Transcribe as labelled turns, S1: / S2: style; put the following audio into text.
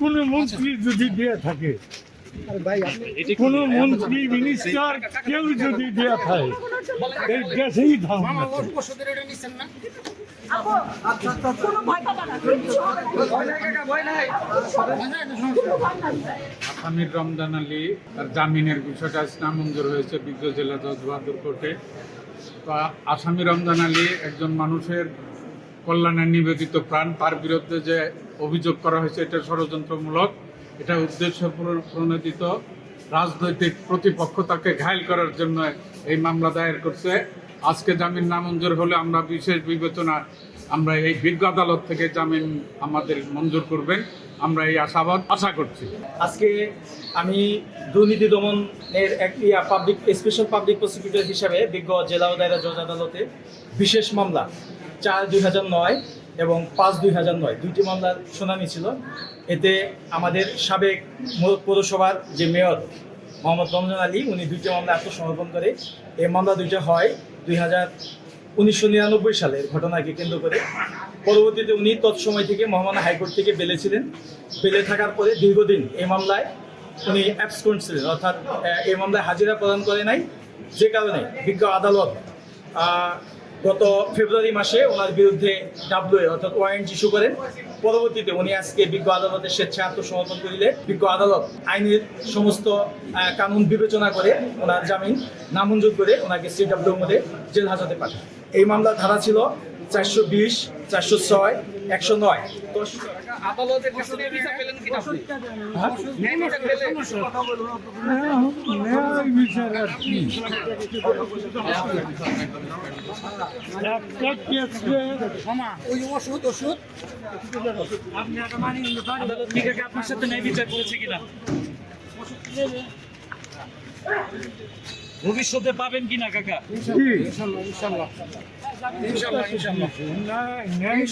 S1: কোনো মন্ত্রী যদি দেয়া থাকে, কোনো মন্ত্রী মিনিস্টার কেউ যদি দেয়া থাকে, এই দেশেই ধারণা
S2: আসামির রমজান আলী তার জামিনের বিষয়টা নামঞ্জুর হয়েছে বিজ্ঞ জেলা জজ বাহাদুর কোর্টে। তো আসামি রমজান আলী একজন মানুষের কল্যাণে নিবেদিত প্রাণ, তার বিরুদ্ধে যে অভিযোগ করা হয়েছে এটা ষড়যন্ত্রমূলক, এটা উদ্দেশ্য প্রণোদিত রাজনৈতিক প্রতিপক্ষ তাকে ঘায়েল করার জন্য এই মামলা দায়ের করছে। আজকে জামিন নামঞ্জুর হলে আমরা বিশেষ বিবেচনা আমরা এই বিজ্ঞ আদালত থেকে জামিন আমাদের মঞ্জুর করবেন, আমরা এই আশাবাদ আশা করছি।
S3: আজকে আমি দুর্নীতি দমনের একটি স্পেশাল পাবলিক প্রসিকিউটর হিসাবে বিজ্ঞ জেলা ও দায়রা জজ আদালতে বিশেষ মামলা 4/2009 এবং 5/2009 দুইটি মামলার শুনানি ছিল। এতে আমাদের সাবেক পৌরসভার যে মেয়র মোহাম্মদ রমজান আলী উনি দুইটি মামলা আত্মসমর্পণ করে। এই মামলা দুইটা হয় 1999 সালের ঘটনাকে কেন্দ্র করে। পরবর্তীতে উনি তৎসময় থেকে মহামান্য হাইকোর্ট থেকে বেলে ছিলেন। বেলে থাকার পরে দীর্ঘদিন এই মামলায় উনি অ্যাবসকন্ড ছিলেন, অর্থাৎ এই মামলায় হাজিরা প্রদান করে নাই, যে কারণে বিজ্ঞ আদালত গত ফেব্রুয়ারি মাসে ওনার বিরুদ্ধে ডাব্লিউএ অর্থাৎ ওয়ারেন্ট ইস্যু করেন। পরবর্তীতে উনি আজকে বিজ্ঞ আদালতের স্বেচ্ছায় আত্মসমর্পণ করিলে বিজ্ঞ আদালত আইনের সমস্ত কানুন বিবেচনা করে ওনার জামিন নামঞ্জুর করে ওনাকে CW মধ্যে জেল হাজতে পাঠায়। এই মামলার ধারা ছিল 420, 406, 109।
S4: আদালতের কাছ থেকে ভিসা পেলেন কিনা আপনি? ন্যায় বিচার পেলেন?
S1: ন্যায় বিচার আর কি, একটা কেসে
S4: ওই ওষুধ আদালত কি কাকা আপনার সাথে ন্যায় বিচার করেছে কিনা? ভবিষ্যতে পাবেন কিনা কাকা?
S1: ইনশাল্লাহ
S4: ইনশাআল্লাহ
S1: ন্যায়